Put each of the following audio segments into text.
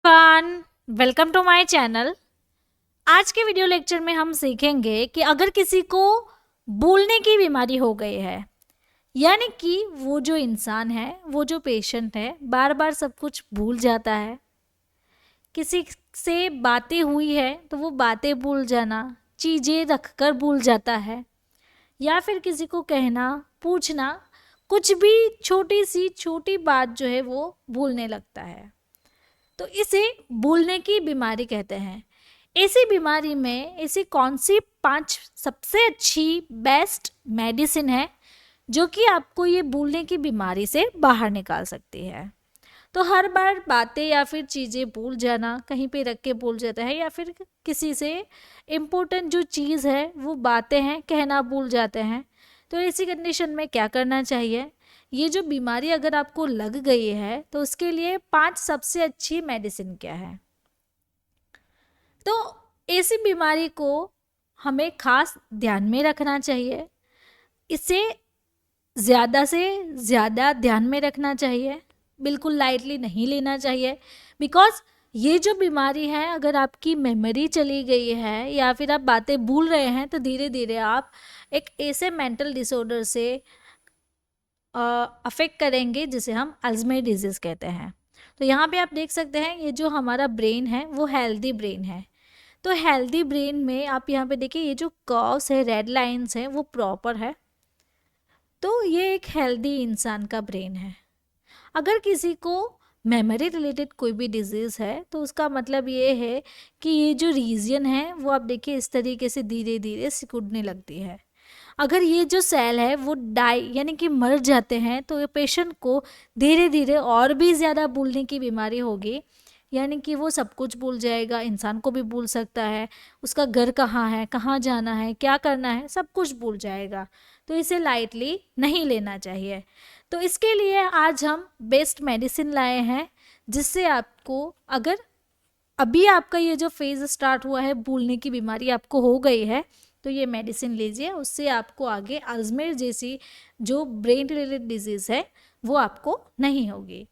Everyone, welcome to my channel. आज के video lecture में हम सीखेंगे कि अगर किसी को भूलने की बीमारी हो गई है, यानी कि वो जो इंसान है, वो जो पेशेंट है, बार बार सब कुछ भूल जाता है। किसी से बातें हुई है तो वो बातें भूल जाना, चीज़ें रखकर भूल जाता है, या फिर किसी को कहना, पूछना, कुछ भी छोटी सी छोटी बात जो है वो भूलने लगता है। तो इसे भूलने की बीमारी कहते हैं। ऐसी बीमारी में ऐसी कौन सी 5 सबसे अच्छी बेस्ट मेडिसिन है जो कि आपको ये भूलने की बीमारी से बाहर निकाल सकती है। तो हर बार बातें या फिर चीज़ें भूल जाना, कहीं पे रख के भूल जाता है, या फिर किसी से इम्पोर्टेंट जो चीज़ है वो बातें हैं कहना भूल जाते हैं। तो ऐसी कंडीशन में क्या करना चाहिए? ये जो बीमारी अगर आपको लग गई है तो उसके लिए 5 सबसे अच्छी मेडिसिन क्या है? तो ऐसी बीमारी को हमें खास ध्यान में रखना चाहिए। इसे ज़्यादा से ज़्यादा ध्यान में रखना चाहिए, बिल्कुल लाइटली नहीं लेना चाहिए। बिकॉज़ ये जो बीमारी है, अगर आपकी मेमोरी चली गई है या फिर आप बातें भूल रहे हैं, तो धीरे धीरे आप एक ऐसे मेंटल डिसऑर्डर से अफेक्ट करेंगे जिसे हम अल्ज़ाइमर डिजीज़ कहते हैं। तो यहाँ पे आप देख सकते हैं ये जो हमारा ब्रेन है वो हेल्दी ब्रेन है। तो हेल्दी ब्रेन में आप यहाँ पे देखिए, ये जो कर्व्स है, रेड लाइंस हैं, वो प्रॉपर है। तो ये एक हेल्दी इंसान का ब्रेन है। अगर किसी को मेमोरी रिलेटेड कोई भी डिजीज़ है तो उसका मतलब ये है कि ये जो रीजन है वो आप देखिए इस तरीके से धीरे धीरे सिकुड़ने लगती है। अगर ये जो सेल है वो डाई यानी कि मर जाते हैं तो ये पेशेंट को धीरे धीरे और भी ज़्यादा भूलने की बीमारी होगी। यानी कि वो सब कुछ भूल जाएगा, इंसान को भी भूल सकता है, उसका घर कहाँ है, कहाँ जाना है, क्या करना है, सब कुछ भूल जाएगा। तो इसे लाइटली नहीं लेना चाहिए। तो इसके लिए आज हम बेस्ट मेडिसिन लाए हैं, जिससे आपको, अगर अभी आपका ये जो फेज़ स्टार्ट हुआ है, भूलने की बीमारी आपको हो गई है, तो ये मेडिसिन लीजिए। उससे आपको आगे अल्ज़ाइमर जैसी जो ब्रेन रिलेटेड डिजीज़ है वो आपको नहीं होगी।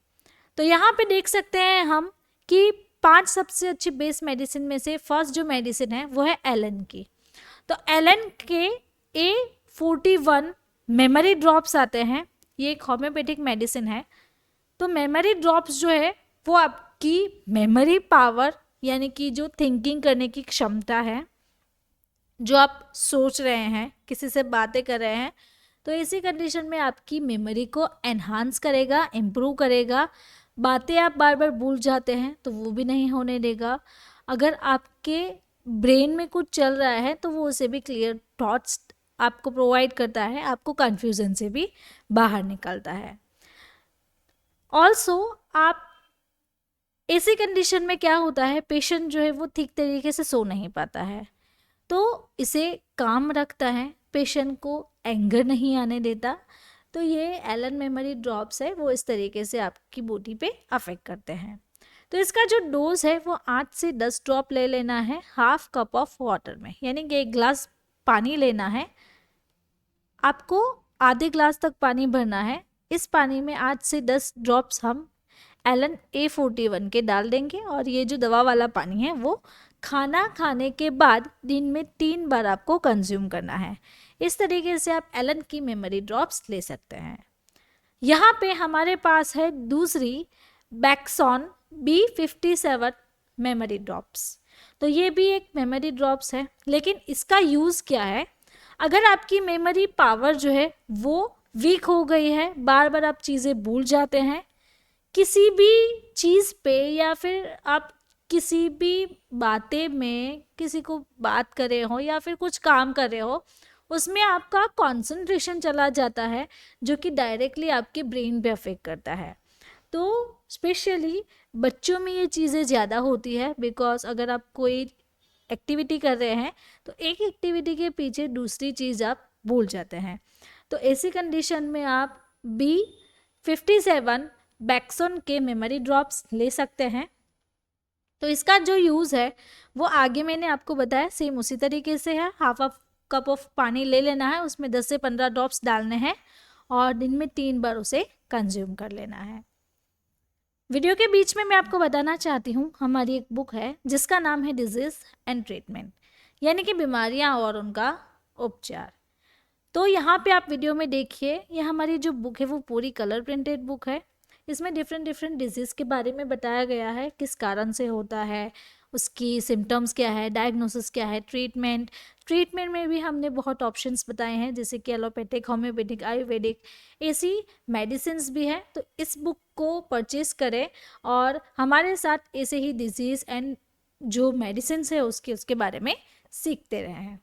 तो यहाँ पे देख सकते हैं हम कि 5 सबसे अच्छी बेस्ट मेडिसिन में से फर्स्ट जो मेडिसिन है वो है एलन की। तो एलन के A41 मेमोरी ड्रॉप्स आते हैं। ये एक होम्योपैथिक मेडिसिन है। तो मेमोरी ड्रॉप्स जो है वो आपकी मेमोरी पावर, यानी कि जो थिंकिंग करने की क्षमता है, जो आप सोच रहे हैं, किसी से बातें कर रहे हैं, तो ऐसी कंडीशन में आपकी मेमोरी को एनहांस करेगा, इम्प्रूव करेगा। बातें आप बार बार भूल जाते हैं तो वो भी नहीं होने देगा। अगर आपके ब्रेन में कुछ चल रहा है तो वो उसे भी क्लियर थॉट्स आपको प्रोवाइड करता है, आपको कन्फ्यूज़न से भी बाहर निकालता है। ऑल्सो आप ऐसी कंडीशन में क्या होता है, पेशेंट जो है वो ठीक तरीके से सो नहीं पाता है, तो इसे काम रखता है, पेशेंट को एंगर नहीं आने देता। तो ये एलन मेमोरी ड्रॉप्स है वो इस तरीके से आपकी बॉडी पे अफेक्ट करते हैं। तो इसका जो डोज है वो 8 से 10 ड्रॉप ले लेना है हाफ कप ऑफ वाटर में, यानी कि 1 ग्लास पानी लेना है। आपको आधे ग्लास तक पानी भरना है। इस पानी में 8 से 10 ड्रॉप्स हम एलन A41 के डाल देंगे, और ये जो दवा वाला पानी है वो खाना खाने के बाद दिन में 3 बार आपको कंज्यूम करना है। इस तरीके से आप एलन की मेमोरी ड्रॉप्स ले सकते हैं। यहाँ पे हमारे पास है दूसरी बैक्सॉन B57 मेमोरी ड्रॉप्स। तो ये भी एक मेमोरी ड्रॉप्स है, लेकिन इसका यूज़ क्या है? अगर आपकी मेमोरी पावर जो है वो वीक हो गई है, बार बार आप चीज़ें भूल जाते हैं, किसी भी चीज़ पे या फिर आप किसी भी बातें में किसी को बात कर रहे हो या फिर कुछ काम कर रहे हो, उसमें आपका कंसंट्रेशन चला जाता है, जो कि डायरेक्टली आपके ब्रेन पे अफेक्ट करता है। तो स्पेशली बच्चों में ये चीज़ें ज़्यादा होती है, बिकॉज अगर आप कोई एक्टिविटी कर रहे हैं तो एक एक्टिविटी के पीछे दूसरी चीज़ आप भूल जाते हैं। तो ऐसी कंडीशन में आप B57 बैक्सॉन के मेमोरी ड्रॉप्स ले सकते हैं। तो इसका जो यूज़ है वो आगे मैंने आपको बताया, सेम उसी तरीके से है। हाफ कप ऑफ पानी ले लेना है, उसमें 10 से 15 ड्रॉप्स डालने हैं और दिन में 3 बार उसे कंज्यूम कर लेना है। वीडियो के बीच में मैं आपको बताना चाहती हूँ, हमारी एक बुक है जिसका नाम है डिजीज़ एंड ट्रीटमेंट, यानी कि बीमारियाँ और उनका उपचार। तो यहाँ पे आप वीडियो में देखिए, ये हमारी जो बुक है वो पूरी कलर प्रिंटेड बुक है। इसमें डिफरेंट डिफरेंट डिजीज़ के बारे में बताया गया है, किस कारण से होता है, उसकी सिम्टम्स क्या है, डायग्नोसिस क्या है, ट्रीटमेंट में भी हमने बहुत ऑप्शंस बताए हैं, जैसे कि एलोपैथिक, होम्योपैथिक, आयुर्वेदिक, ऐसी मेडिसिन्स भी हैं। तो इस बुक को परचेज करें और हमारे साथ ऐसे ही डिजीज़ एंड जो मेडिसिन है उसके बारे में सीखते रहें।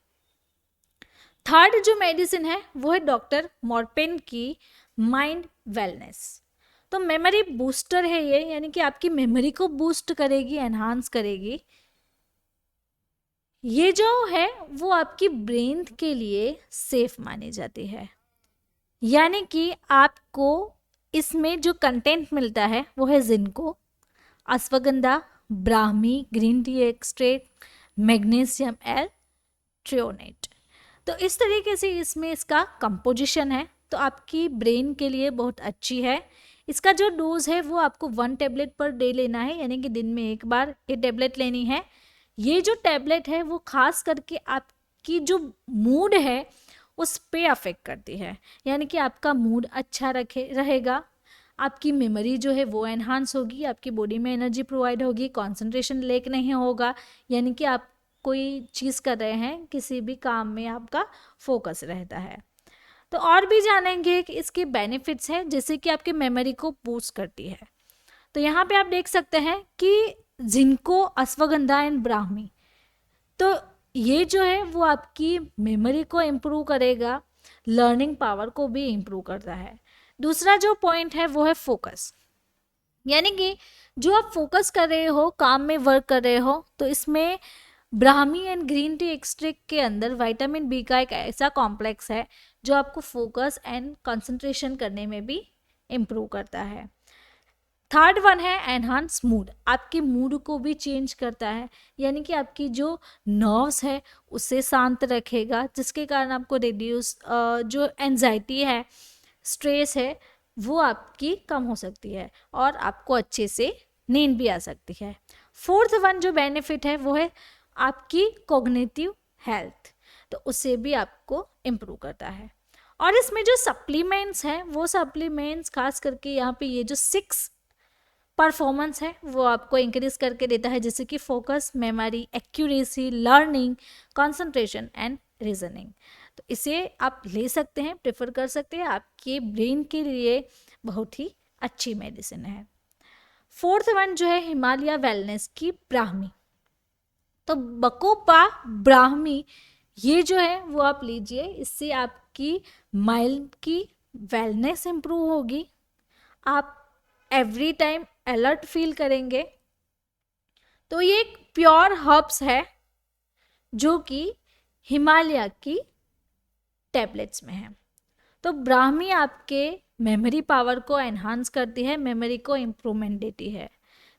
थर्ड जो मेडिसिन है वो है डॉक्टर मॉर्पेन की माइंड वेलनेस। तो मेमोरी बूस्टर है ये, यानी कि आपकी मेमोरी को बूस्ट करेगी, एनहांस करेगी। ये जो है वो आपकी ब्रेन के लिए सेफ मानी जाती है, यानी कि आपको इसमें जो कंटेंट मिलता है वो है ginkgo, ashwagandha, brahmi, green tea extract, magnesium L threonate. तो इस तरीके से इसमें इसका कंपोजिशन है, तो आपकी ब्रेन के लिए बहुत अच्छी है। इसका जो डोज है वो आपको 1 टैबलेट पर डे लेना है, यानी कि दिन में एक बार ये टैबलेट लेनी है। ये जो टैबलेट है वो खास करके आपकी जो मूड है उस पे अफेक्ट करती है, यानी कि आपका मूड अच्छा रहेगा, आपकी मेमोरी जो है वो एनहांस होगी, आपकी बॉडी में एनर्जी प्रोवाइड होगी, कंसंट्रेशन लेक नहीं होगा, यानी कि आप कोई चीज़ कर रहे हैं, किसी भी काम में आपका फोकस रहता है। तो और भी जानेंगे कि इसके बेनिफिट्स हैं, जैसे कि आपके मेमोरी को बूस्ट करती है। तो यहाँ पे आप देख सकते हैं कि जिनको, अश्वगंधा एंड ब्राह्मी, तो ये जो है वो आपकी मेमोरी को इम्प्रूव करेगा, लर्निंग पावर को भी इम्प्रूव करता है। दूसरा जो पॉइंट है वो है फोकस, यानी कि जो आप फोकस कर रहे हो, काम में वर्क कर रहे हो, तो इसमें Brahmi and green tea extract के अंदर विटामिन बी का एक ऐसा कॉम्प्लेक्स है जो आपको फोकस एंड कंसंट्रेशन करने में भी इम्प्रूव करता है। थर्ड वन है एनहांस मूड, आपके मूड को भी चेंज करता है, यानी कि आपकी जो नर्व्स है उसे शांत रखेगा, जिसके कारण आपको रिड्यूस जो एंजाइटी है, स्ट्रेस है, वो आपकी कम हो सकती है और आपको अच्छे से नींद भी आ सकती है। फोर्थ वन जो बेनिफिट है वो है आपकी कॉग्निटिव हेल्थ, तो उससे भी आपको इम्प्रूव करता है। और इसमें जो सप्लीमेंट्स हैं वो सप्लीमेंट्स खास करके यहाँ पे ये जो 6 परफॉर्मेंस है वो आपको इंक्रीज करके देता है, जैसे कि focus, memory, accuracy, learning, concentration and reasoning. तो इसे आप ले सकते हैं, प्रेफर कर सकते हैं, आपके ब्रेन के लिए बहुत ही अच्छी मेडिसिन है। फोर्थ वन जो है हिमालय वेलनेस की ब्राह्मी, तो बकोपा ब्राह्मी ये जो है वो आप लीजिए, इससे आपकी माइंड की वेलनेस इम्प्रूव होगी, आप एवरी टाइम अलर्ट फील करेंगे। तो ये एक प्योर हर्ब्स है जो कि हिमालय की टैबलेट्स में है। तो ब्राह्मी आपके मेमोरी पावर को एनहांस करती है, मेमोरी को इम्प्रूवमेंट देती है।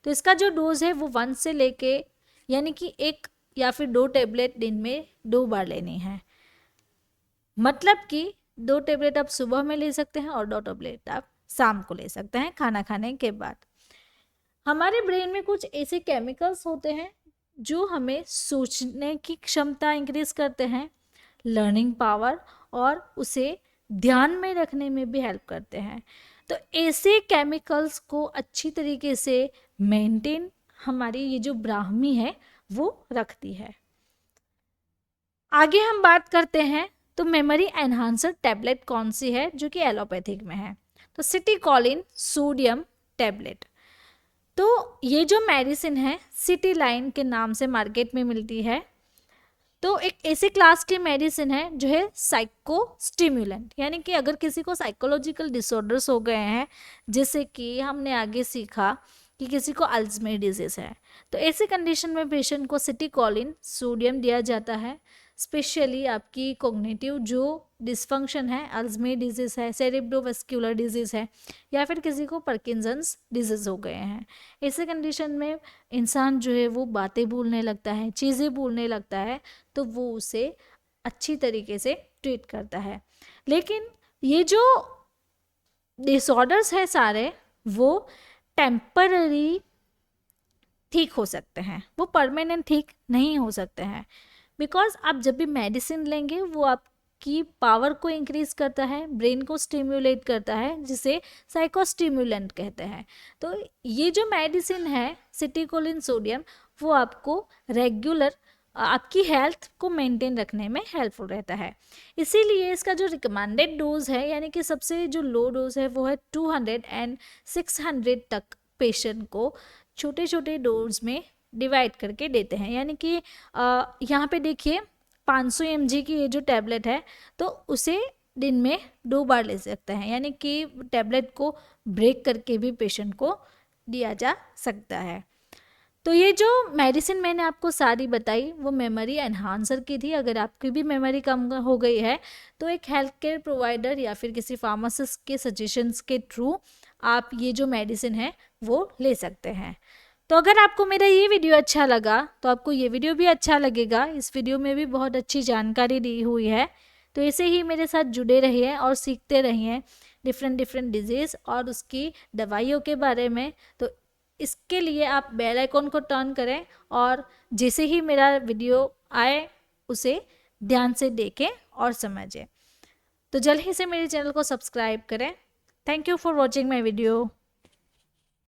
तो इसका जो डोज है वो 1 से लेके, यानी कि 1 या फिर 2 टैबलेट दिन में 2 बार लेनी है, मतलब कि 2 टैबलेट आप सुबह में ले सकते हैं और 2 टैबलेट आप शाम को ले सकते हैं खाना खाने के बाद। हमारे ब्रेन में कुछ ऐसे केमिकल्स होते हैं जो हमें सोचने की क्षमता इंक्रीज करते हैं, लर्निंग पावर, और उसे ध्यान में रखने में भी हेल्प करते हैं। तो ऐसे केमिकल्स को अच्छी तरीके से मेंटेन हमारी ये जो ब्राह्मी है वो रखती है। आगे हम बात करते हैं तो मेमोरी एनहांसर टैबलेट कौन सी है जो कि एलोपैथिक में है, तो सिटीकोलिन सोडियम टैबलेट। तो ये जो मेडिसिन है सिटी लाइन के नाम से मार्केट में मिलती है। तो एक ऐसे क्लास की मेडिसिन है जो है साइको स्टिम्युलेंट, यानी कि अगर किसी को साइकोलॉजिकल डिसऑर्डर्स हो गए हैं, जैसे कि हमने आगे सीखा कि किसी को अल्जाइमर डिजीज है, तो ऐसी कंडीशन में पेशेंट को सिटीकोलिन सोडियम दिया जाता है। स्पेशली आपकी कॉग्निटिव जो डिसफंक्शन है, अल्जाइमर डिजीज है, सेरेब्रोवास्कुलर डिजीज है, या फिर किसी को पार्किंसंस डिजीज हो गए हैं, ऐसे कंडीशन में इंसान जो है वो बातें भूलने लगता है, चीज़ें भूलने लगता है, तो वो उसे अच्छी तरीके से ट्रीट करता है। लेकिन ये जो डिसऑर्डर्स है सारे वो टेम्पररी ठीक हो सकते हैं, वो परमानेंट ठीक नहीं हो सकते हैं। बिकॉज आप जब भी मेडिसिन लेंगे वो आपकी पावर को इंक्रीज करता है, ब्रेन को स्टिम्युलेट करता है, जिसे साइकोस्टिम्युलेंट कहते हैं। तो ये जो मेडिसिन है सिटिकोलिन सोडियम, वो आपको रेगुलर आपकी हेल्थ को मेंटेन रखने में हेल्पफुल रहता है। इसीलिए इसका जो रिकमेंडेड डोज है, यानी कि सबसे जो लो डोज है वो है 200 एंड 600 तक पेशेंट को छोटे छोटे डोज में डिवाइड करके देते हैं। यानी कि यहाँ पे देखिए 500 mg की ये जो टैबलेट है, तो उसे दिन में 2 बार ले सकते हैं, यानी कि टैबलेट को ब्रेक करके भी पेशेंट को दिया जा सकता है। तो ये जो मेडिसिन मैंने आपको सारी बताई वो मेमोरी एनहांसर की थी। अगर आपकी भी मेमोरी कम हो गई है तो एक हेल्थ केयर प्रोवाइडर या फिर किसी फार्मासिस्ट के सजेशंस के थ्रू आप ये जो मेडिसिन है वो ले सकते हैं। तो अगर आपको मेरा ये वीडियो अच्छा लगा तो आपको ये वीडियो भी अच्छा लगेगा। इस वीडियो में भी बहुत अच्छी जानकारी दी हुई है। तो ऐसे ही मेरे साथ जुड़े रहिए और सीखते रहिए डिफरेंट डिजीज़ और उसकी दवाइयों के बारे में। तो इसके लिए आप बेल आइकॉन को टर्न करें और जैसे ही मेरा वीडियो आए उसे ध्यान से देखें और समझें। तो जल्द ही से मेरे चैनल को सब्सक्राइब करें। Thank you for watching my video.